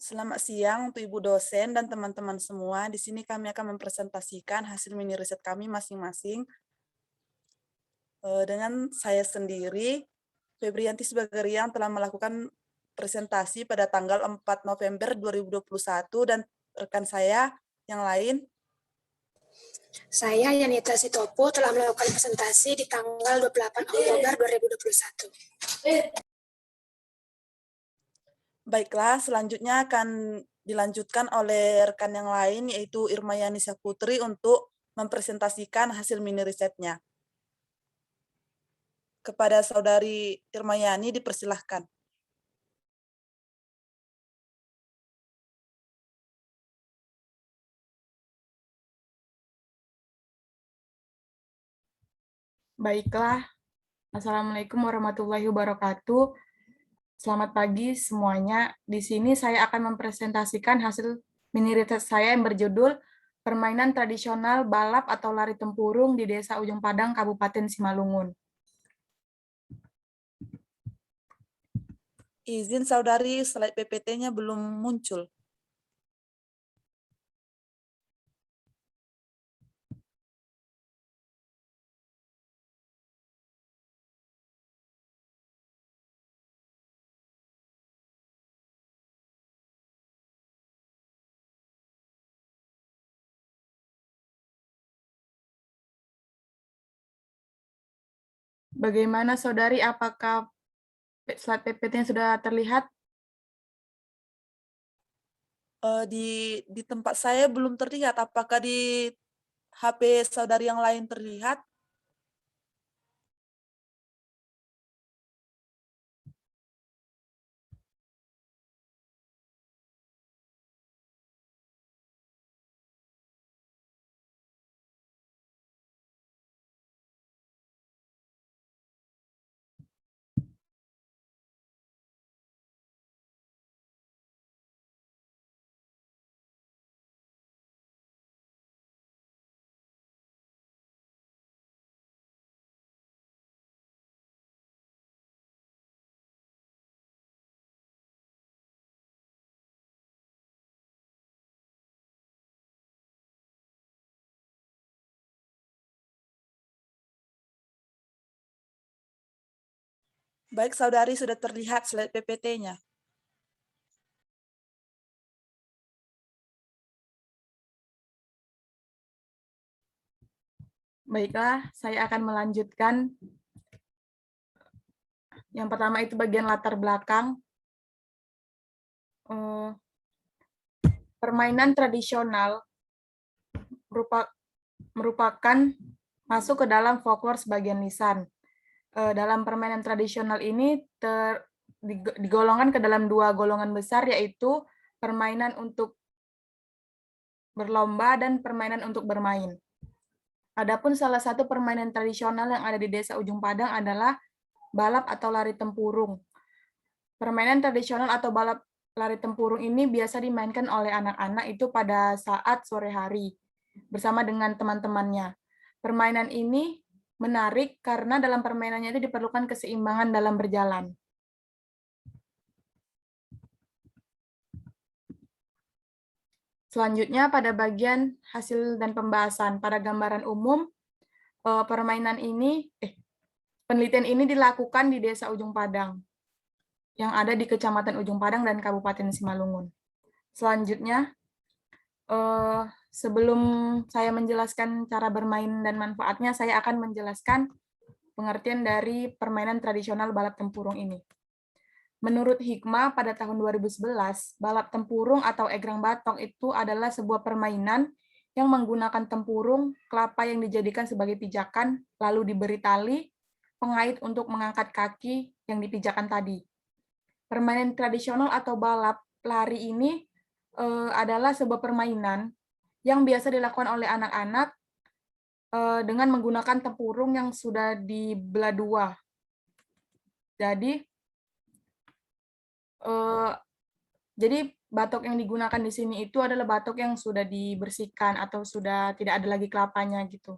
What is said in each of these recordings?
Selamat siang untuk Ibu dosen dan teman-teman semua. Di sini kami akan mempresentasikan hasil mini riset kami masing-masing. Dengan saya sendiri, Febrianti Sibagariang telah melakukan presentasi pada tanggal 4 November 2021 dan rekan saya yang lain. Saya, Yanita Sitopo, telah melakukan presentasi di tanggal 28 Oktober 2021. Baiklah, selanjutnya akan dilanjutkan oleh rekan yang lain, yaitu Irma Yanisa Putri untuk mempresentasikan hasil mini risetnya. Kepada Saudari Irma Yani dipersilahkan. Baiklah, Assalamualaikum warahmatullahi wabarakatuh. Selamat pagi semuanya. Di sini saya akan mempresentasikan hasil mini riset saya yang berjudul Permainan Tradisional Balap atau Lari Tempurung di Desa Ujung Padang, Kabupaten Simalungun. Izin Saudari, slide PPT-nya belum muncul. Bagaimana Saudari, apakah slide PPT-nya sudah terlihat? Di tempat saya belum terlihat. Apakah di HP Saudari yang lain terlihat? Baik, Saudari, sudah terlihat slide PPT-nya. Baiklah, saya akan melanjutkan. Yang pertama itu bagian latar belakang. Permainan tradisional merupakan masuk ke dalam folklore sebagian lisan. Dalam permainan tradisional ini digolongkan ke dalam dua golongan besar, yaitu permainan untuk berlomba dan permainan untuk bermain. Adapun salah satu permainan tradisional yang ada di Desa Ujung Padang adalah balap atau lari tempurung. Permainan tradisional atau balap lari tempurung ini biasa dimainkan oleh anak-anak itu pada saat sore hari bersama dengan teman-temannya. Permainan ini menarik karena dalam permainannya itu diperlukan keseimbangan dalam berjalan. Selanjutnya pada bagian hasil dan pembahasan. Pada gambaran umum, penelitian ini dilakukan di Desa Ujung Padang yang ada di Kecamatan Ujung Padang dan Kabupaten Simalungun. Selanjutnya, sebelum saya menjelaskan cara bermain dan manfaatnya, saya akan menjelaskan pengertian dari permainan tradisional balap tempurung ini. Menurut Hikmah pada tahun 2011, balap tempurung atau egrang batok itu adalah sebuah permainan yang menggunakan tempurung, kelapa yang dijadikan sebagai pijakan, lalu diberi tali, pengait untuk mengangkat kaki yang dipijakan tadi. Permainan tradisional atau balap lari ini adalah sebuah permainan yang biasa dilakukan oleh anak-anak dengan menggunakan tempurung yang sudah dibelah dua. Jadi batok yang digunakan di sini itu adalah batok yang sudah dibersihkan atau sudah tidak ada lagi kelapanya gitu.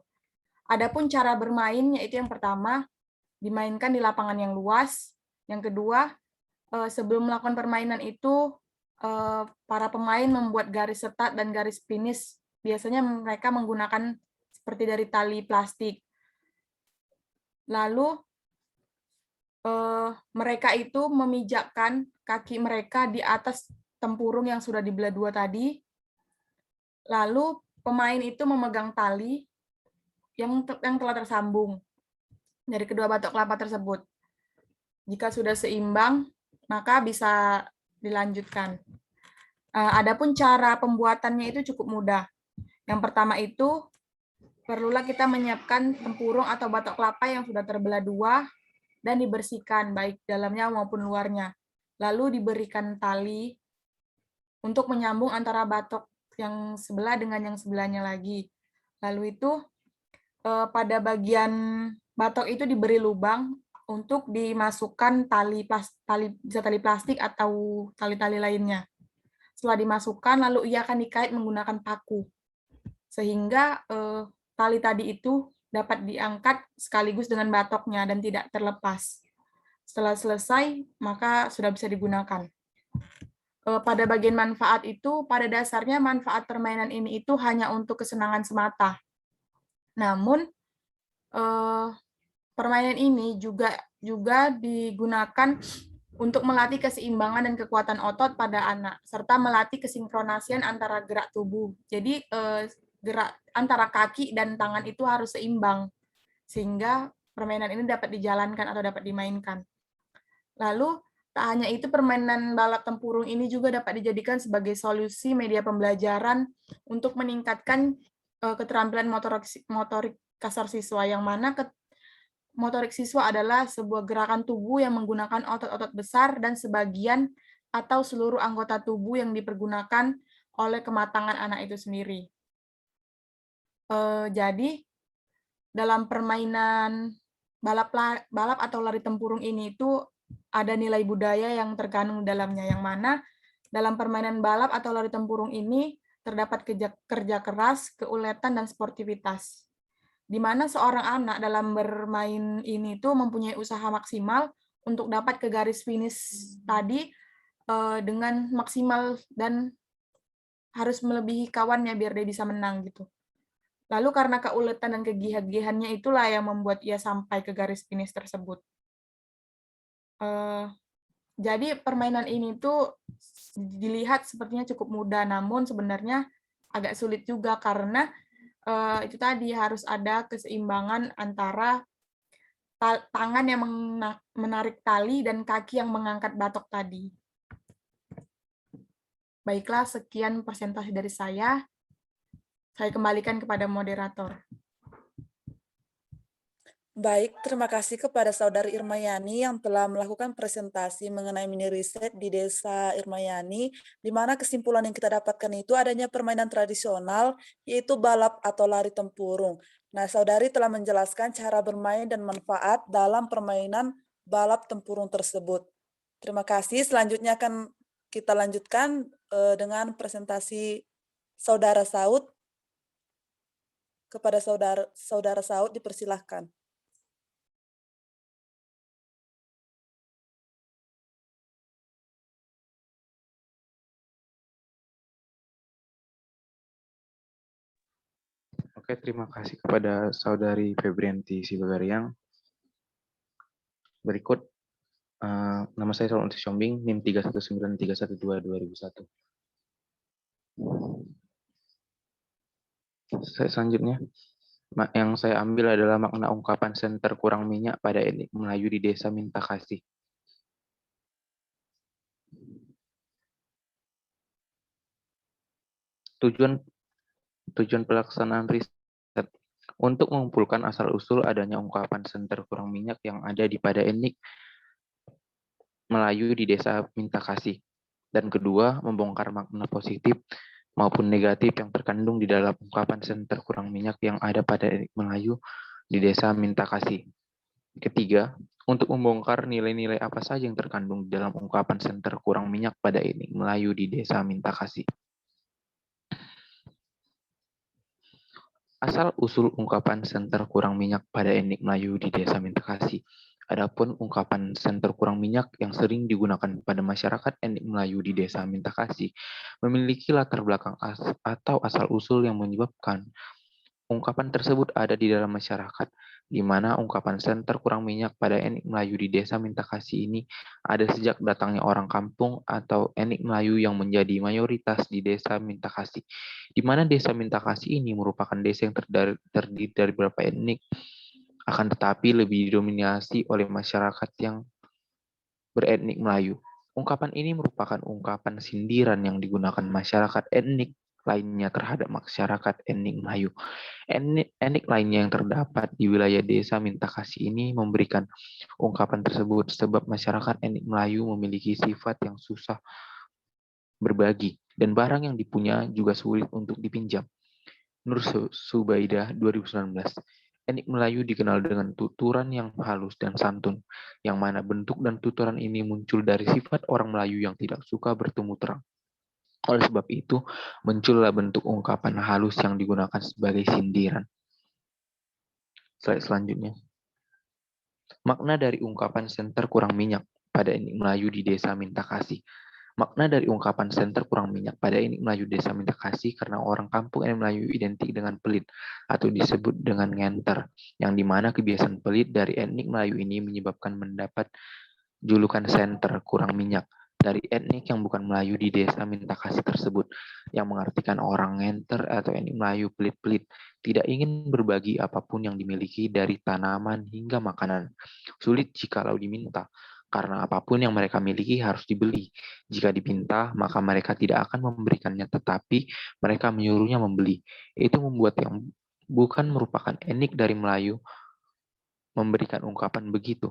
Adapun cara bermain yaitu yang pertama dimainkan di lapangan yang luas. Yang kedua, sebelum melakukan permainan itu para pemain membuat garis start dan garis finish. Biasanya mereka menggunakan seperti dari tali plastik. Lalu mereka itu memijakkan kaki mereka di atas tempurung yang sudah dibelah dua tadi. Lalu pemain itu memegang tali yang telah tersambung dari kedua batok kelapa tersebut. Jika sudah seimbang, maka bisa dilanjutkan. Adapun cara pembuatannya itu cukup mudah. Yang pertama itu, perlulah kita menyiapkan tempurung atau batok kelapa yang sudah terbelah dua dan dibersihkan, baik dalamnya maupun luarnya. Lalu diberikan tali untuk menyambung antara batok yang sebelah dengan yang sebelahnya lagi. Lalu itu pada bagian batok itu diberi lubang untuk dimasukkan bisa tali plastik atau tali-tali lainnya. Setelah dimasukkan, lalu ia akan dikait menggunakan paku. Sehingga tali tadi itu dapat diangkat sekaligus dengan batoknya dan tidak terlepas. Setelah selesai, maka sudah bisa digunakan. Pada bagian manfaat itu, pada dasarnya manfaat permainan ini itu hanya untuk kesenangan semata. Namun, permainan ini juga digunakan untuk melatih keseimbangan dan kekuatan otot pada anak, serta melatih kesinkronasian antara gerak tubuh. Jadi, gerak antara kaki dan tangan itu harus seimbang, sehingga permainan ini dapat dijalankan atau dapat dimainkan. Lalu, tak hanya itu, permainan balap tempurung ini juga dapat dijadikan sebagai solusi media pembelajaran untuk meningkatkan keterampilan motorik kasar siswa, yang mana motorik siswa adalah sebuah gerakan tubuh yang menggunakan otot-otot besar dan sebagian atau seluruh anggota tubuh yang dipergunakan oleh kematangan anak itu sendiri. Jadi, dalam permainan balap atau lari tempurung ini itu ada nilai budaya yang terkandung dalamnya, yang mana dalam permainan balap atau lari tempurung ini terdapat kerja keras, keuletan, dan sportivitas. Di mana seorang anak dalam bermain ini tuh mempunyai usaha maksimal untuk dapat ke garis finish tadi dengan maksimal dan harus melebihi kawannya biar dia bisa menang gitu. Lalu karena keuletan dan kegiat-giatannya itulah yang membuat ia sampai ke garis finish tersebut. Jadi permainan ini tuh dilihat sepertinya cukup mudah, namun sebenarnya agak sulit juga karena itu tadi harus ada keseimbangan antara tangan yang menarik tali dan kaki yang mengangkat batok tadi. Baiklah, sekian presentasi dari saya. Saya kembalikan kepada moderator. Baik, terima kasih kepada Saudari Irmayani yang telah melakukan presentasi mengenai mini riset di Desa Irmayani, di mana kesimpulan yang kita dapatkan itu adanya permainan tradisional, yaitu balap atau lari tempurung. Nah, Saudari telah menjelaskan cara bermain dan manfaat dalam permainan balap tempurung tersebut. Terima kasih. Selanjutnya akan kita lanjutkan dengan presentasi Saudara Saud. Kepada Saudara Saud dipersilahkan. Oke, terima kasih kepada Saudari Febrianti Sibagariang. Berikut, nama saya Solon Siombing, NIM 3193112 2001. Selanjutnya, yang saya ambil adalah makna ungkapan senter kurang minyak pada etnik Melayu di Desa Minta Kasih. Tujuan pelaksanaan riset untuk mengumpulkan asal-usul adanya ungkapan senter kurang minyak yang ada di pada etnik Melayu di Desa Minta Kasih. Dan kedua, membongkar makna positif maupun negatif yang terkandung di dalam ungkapan senter kurang minyak yang ada pada etnik Melayu di Desa Minta Kasih. Ketiga, untuk membongkar nilai-nilai apa saja yang terkandung di dalam ungkapan senter kurang minyak pada etnik Melayu di Desa Minta Kasih. Asal-usul ungkapan senter kurang minyak pada etnik Melayu di Desa Minta Kasih Adapun ungkapan senter kurang minyak yang sering digunakan pada masyarakat etnik Melayu di desa Mintakasi memiliki latar belakang atau asal-usul yang menyebabkan ungkapan tersebut ada di dalam masyarakat, di mana ungkapan senter kurang minyak pada etnik Melayu di desa Mintakasi ini ada sejak datangnya orang kampung atau etnik Melayu yang menjadi mayoritas di desa Mintakasi, di mana desa Mintakasi ini merupakan desa yang terdiri dari beberapa etnik, akan tetapi lebih didominasi oleh masyarakat yang beretnik Melayu. Ungkapan ini merupakan ungkapan sindiran yang digunakan masyarakat etnik lainnya terhadap masyarakat etnik Melayu. Etnik lainnya yang terdapat di wilayah desa Mintakasi ini memberikan ungkapan tersebut sebab masyarakat etnik Melayu memiliki sifat yang susah berbagi dan barang yang dipunya juga sulit untuk dipinjam. Nur Subaidah 2019. Etnik Melayu dikenal dengan tuturan yang halus dan santun, yang mana bentuk dan tuturan ini muncul dari sifat orang Melayu yang tidak suka bertemu terang. Oleh sebab itu, muncullah bentuk ungkapan halus yang digunakan sebagai sindiran. Slide selanjutnya. Makna dari ungkapan senter kurang minyak pada etnik Melayu di desa Mintakasi. Makna dari ungkapan senter kurang minyak pada etnik Melayu desa Mintakasi karena orang kampung etnik Melayu identik dengan pelit atau disebut dengan ngenter, yang dimana kebiasaan pelit dari etnik Melayu ini menyebabkan mendapat julukan senter kurang minyak dari etnik yang bukan Melayu di desa Mintakasi tersebut, yang mengartikan orang ngenter atau etnik Melayu pelit-pelit, tidak ingin berbagi apapun yang dimiliki dari tanaman hingga makanan, sulit jikalau diminta, karena apapun yang mereka miliki harus dibeli. Jika dipinta, maka mereka tidak akan memberikannya, tetapi mereka menyuruhnya membeli. Itu membuat yang bukan merupakan etnik dari Melayu memberikan ungkapan begitu.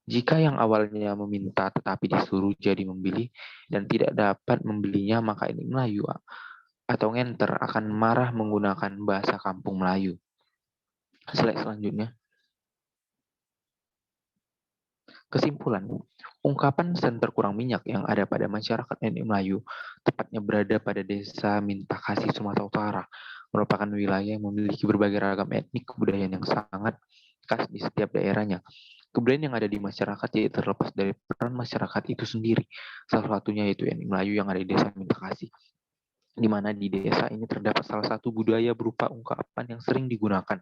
Jika yang awalnya meminta tetapi disuruh jadi membeli dan tidak dapat membelinya, maka etnik Melayu atau ngenter akan marah menggunakan bahasa kampung Melayu. Slide selanjutnya. Kesimpulan, ungkapan senter kurang minyak yang ada pada masyarakat etnik Melayu, tepatnya berada pada desa Mintakasi, Sumatera Utara, merupakan wilayah yang memiliki berbagai ragam etnik kebudayaan yang sangat khas di setiap daerahnya. Kebudayaan yang ada di masyarakat tidak terlepas dari peran masyarakat itu sendiri. Salah satunya yaitu etnik Melayu yang ada di desa Mintakasi, di mana di desa ini terdapat salah satu budaya berupa ungkapan yang sering digunakan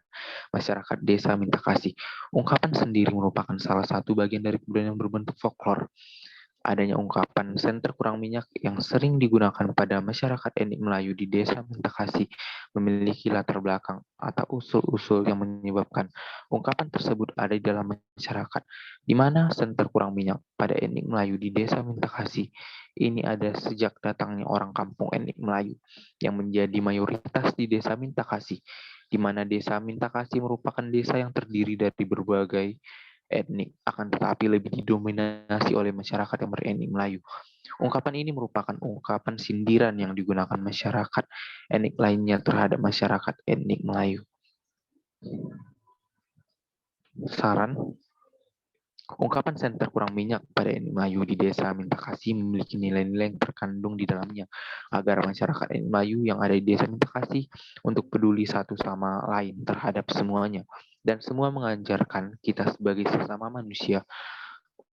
masyarakat desa Mintakasi. Ungkapan sendiri merupakan salah satu bagian dari kebudayaan yang berbentuk folklore. Adanya ungkapan senter kurang minyak yang sering digunakan pada masyarakat etnik Melayu di desa Mintakasi memiliki latar belakang atau usul-usul yang menyebabkan ungkapan tersebut ada di dalam masyarakat, di mana senter kurang minyak pada etnik Melayu di desa Mintakasi ini ada sejak datangnya orang kampung etnik Melayu yang menjadi mayoritas di desa Mintakasi, di mana desa Mintakasi merupakan desa yang terdiri dari berbagai etnik, akan tetapi lebih didominasi oleh masyarakat yang beretnik Melayu. Ungkapan ini merupakan ungkapan sindiran yang digunakan masyarakat etnik lainnya terhadap masyarakat etnik Melayu. Saran, ungkapan senter kurang minyak pada etnik Melayu di desa Mintakasi memiliki nilai-nilai yang terkandung di dalamnya, agar masyarakat etnik Melayu yang ada di desa Mintakasi untuk peduli satu sama lain terhadap semuanya, dan semua mengajarkan kita sebagai sesama manusia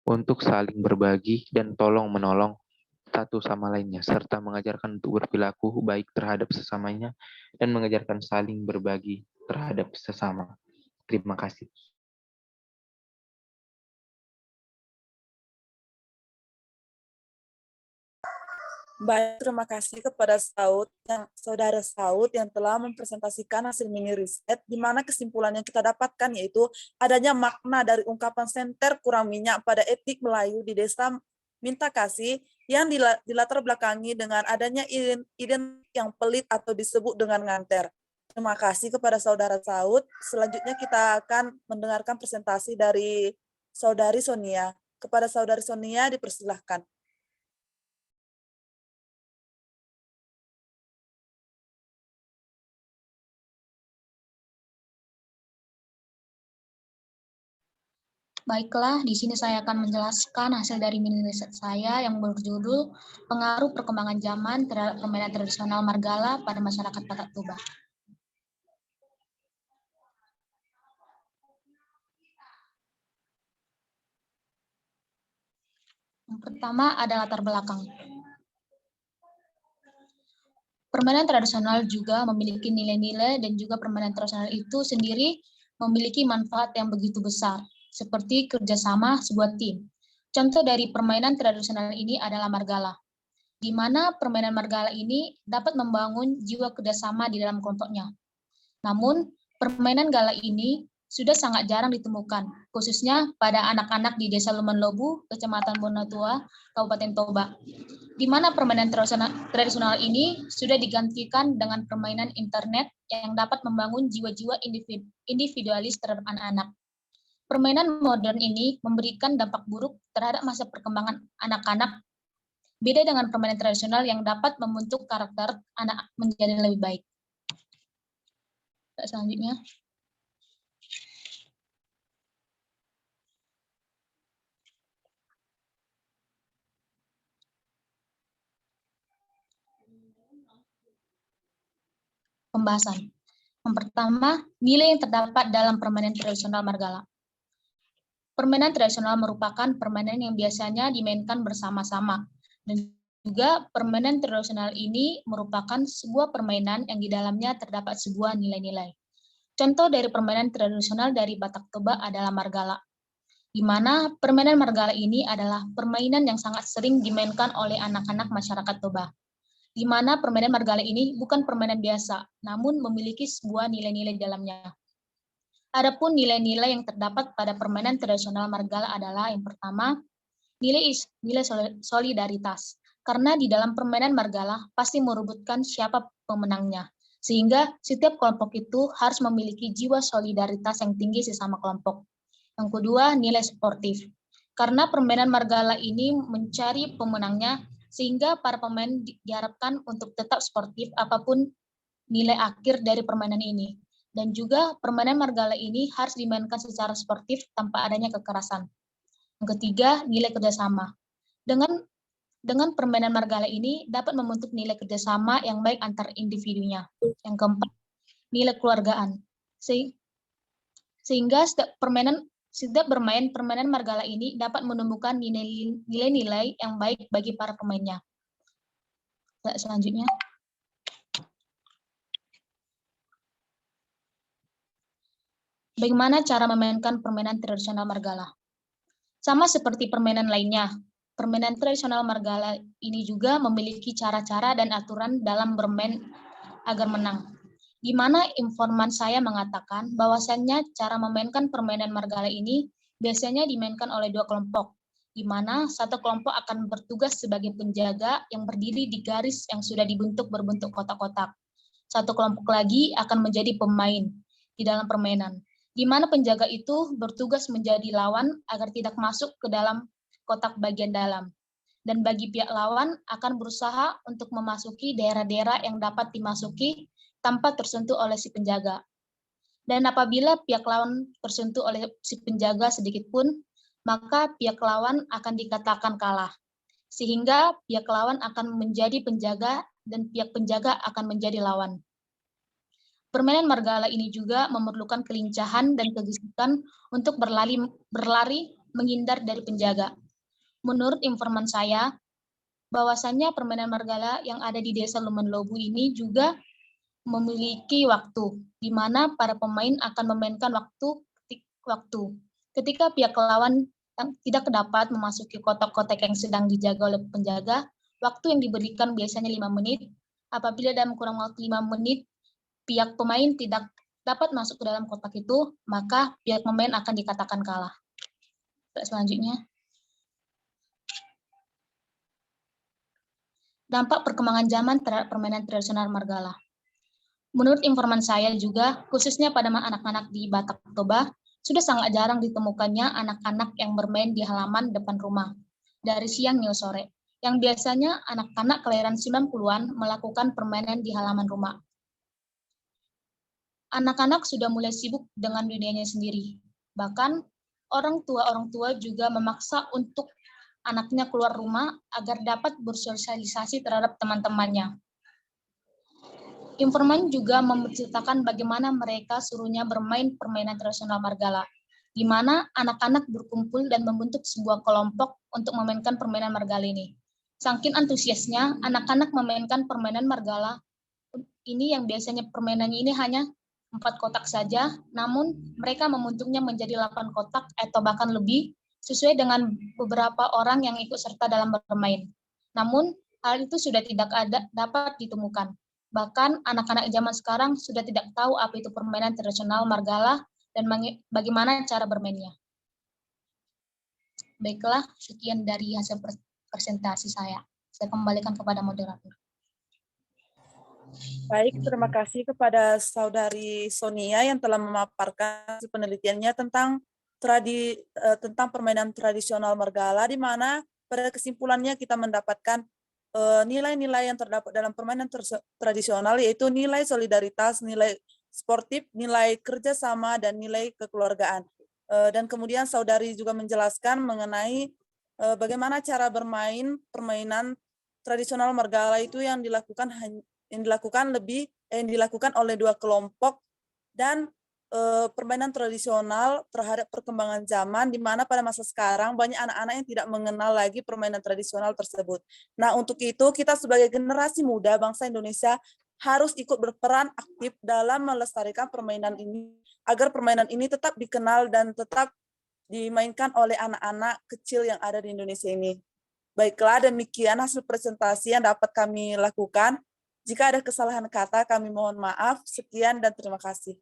untuk saling berbagi dan tolong-menolong satu sama lainnya, serta mengajarkan untuk berperilaku baik terhadap sesamanya dan mengajarkan saling berbagi terhadap sesama. Terima kasih. Baik, terima kasih kepada Saudara Saud yang telah mempresentasikan hasil mini riset, di mana kesimpulan yang kita dapatkan yaitu adanya makna dari ungkapan senter kurang minyak pada etnik Melayu di desa Mintakasi yang dilatar belakangi dengan adanya identik yang pelit atau disebut dengan nganter. Terima kasih kepada Saudara Saud. Selanjutnya kita akan mendengarkan presentasi dari Saudari Sonia. Kepada Saudari Sonia dipersilahkan. Baiklah, di sini saya akan menjelaskan hasil dari mini riset saya yang berjudul Pengaruh Perkembangan Zaman terhadap Permainan Tradisional Margala pada Masyarakat Batak Toba. pertama ada latar belakang. Permainan tradisional juga memiliki nilai-nilai dan juga permainan tradisional itu sendiri memiliki manfaat yang begitu besar, seperti kerjasama sebuah tim. Contoh dari permainan tradisional ini adalah Margala, di mana permainan Margala ini dapat membangun jiwa kerjasama di dalam kelompoknya. Namun, permainan gala ini sudah sangat jarang ditemukan, khususnya pada anak-anak di Desa Lumenlobu, Kecamatan Bonatua, Kabupaten Toba, di mana permainan tradisional ini sudah digantikan dengan permainan internet yang dapat membangun jiwa-jiwa individualis terhadap anak-anak. Permainan modern ini memberikan dampak buruk terhadap masa perkembangan anak-anak, beda dengan permainan tradisional yang dapat membentuk karakter anak menjadi lebih baik. Selanjutnya. Pembahasan. Yang pertama, nilai yang terdapat dalam permainan tradisional Margala. Permainan tradisional merupakan permainan yang biasanya dimainkan bersama-sama. Dan juga permainan tradisional ini merupakan sebuah permainan yang di dalamnya terdapat sebuah nilai-nilai. Contoh dari permainan tradisional dari Batak Toba adalah Margala, di mana permainan Margala ini adalah permainan yang sangat sering dimainkan oleh anak-anak masyarakat Toba, di mana permainan Margala ini bukan permainan biasa, namun memiliki sebuah nilai-nilai di dalamnya. Adapun nilai-nilai yang terdapat pada permainan tradisional Margala adalah yang pertama, nilai solidaritas. Karena di dalam permainan Margala pasti merebutkan siapa pemenangnya, sehingga setiap kelompok itu harus memiliki jiwa solidaritas yang tinggi sesama kelompok. Yang kedua, nilai sportif. Karena permainan Margala ini mencari pemenangnya, sehingga para pemain diharapkan untuk tetap sportif apapun nilai akhir dari permainan ini. Dan juga permainan Margala ini harus dimainkan secara sportif tanpa adanya kekerasan. Yang ketiga, nilai kerjasama. Dengan permainan Margala ini dapat membentuk nilai kerjasama yang baik antar individunya. Yang keempat, nilai keluargaan. Sehingga setiap bermain permainan Margala ini dapat menumbuhkan nilai-nilai yang baik bagi para pemainnya. Selanjutnya. Bagaimana cara memainkan permainan tradisional Margala? Sama seperti permainan lainnya, permainan tradisional Margala ini juga memiliki cara-cara dan aturan dalam bermain agar menang. Di mana informan saya mengatakan bahwasannya cara memainkan permainan Margala ini biasanya dimainkan oleh dua kelompok, di mana satu kelompok akan bertugas sebagai penjaga yang berdiri di garis yang sudah dibentuk berbentuk kotak-kotak. Satu kelompok lagi akan menjadi pemain di dalam permainan, di mana penjaga itu bertugas menjadi lawan agar tidak masuk ke dalam kotak bagian dalam. Dan bagi pihak lawan akan berusaha untuk memasuki daerah-daerah yang dapat dimasuki tanpa tersentuh oleh si penjaga. Dan apabila pihak lawan tersentuh oleh si penjaga sedikit pun, maka pihak lawan akan dikatakan kalah. Sehingga pihak lawan akan menjadi penjaga dan pihak penjaga akan menjadi lawan. Permainan Margala ini juga memerlukan kelincahan dan kegesitan untuk berlari menghindar dari penjaga. Menurut informan saya, bahwasannya permainan Margala yang ada di Desa Lumenlobu ini juga memiliki waktu, di mana para pemain akan memainkan waktu. Ketika pihak lawan tidak dapat memasuki kotak-kotak yang sedang dijaga oleh penjaga, waktu yang diberikan biasanya 5 menit. Apabila dalam kurang waktu 5 menit, pihak pemain tidak dapat masuk ke dalam kotak itu, maka pihak pemain akan dikatakan kalah. Selanjutnya. Dampak perkembangan zaman terhadap permainan tradisional Margala. Menurut informan saya juga, khususnya pada anak-anak di Batak Toba, sudah sangat jarang ditemukannya anak-anak yang bermain di halaman depan rumah, dari siang hingga sore, yang biasanya anak-anak kelahiran 90-an melakukan permainan di halaman rumah. Anak-anak sudah mulai sibuk dengan dunianya sendiri. Bahkan, orang tua juga memaksa untuk anaknya keluar rumah agar dapat bersosialisasi terhadap teman-temannya. Informan juga menceritakan bagaimana mereka suruhnya bermain permainan tradisional Margala, di mana anak-anak berkumpul dan membentuk sebuah kelompok untuk memainkan permainan Margala ini. Saking antusiasnya, anak-anak memainkan permainan Margala ini yang biasanya permainannya ini hanya 4 kotak saja, namun mereka membentuknya menjadi 8 kotak atau bahkan lebih, sesuai dengan beberapa orang yang ikut serta dalam bermain. Namun, hal itu sudah tidak dapat ditemukan. Bahkan anak-anak zaman sekarang sudah tidak tahu apa itu permainan tradisional Margala dan bagaimana cara bermainnya. Baiklah, sekian dari hasil presentasi saya. Saya kembalikan kepada moderator. Baik, terima kasih kepada Saudari Sonia yang telah memaparkan penelitiannya tentang permainan tradisional Margala, di mana pada kesimpulannya kita mendapatkan nilai-nilai yang terdapat dalam permainan tradisional, yaitu nilai solidaritas, nilai sportif, nilai kerjasama, dan nilai kekeluargaan. Dan kemudian Saudari juga menjelaskan mengenai bagaimana cara bermain permainan tradisional Margala itu yang dilakukan oleh 2 kelompok, dan permainan tradisional terhadap perkembangan zaman, di mana pada masa sekarang banyak anak-anak yang tidak mengenal lagi permainan tradisional tersebut. Nah, untuk itu kita sebagai generasi muda bangsa Indonesia harus ikut berperan aktif dalam melestarikan permainan ini, agar permainan ini tetap dikenal dan tetap dimainkan oleh anak-anak kecil yang ada di Indonesia ini. Baiklah, demikian hasil presentasi yang dapat kami lakukan. Jika ada kesalahan kata, kami mohon maaf. Sekian dan terima kasih.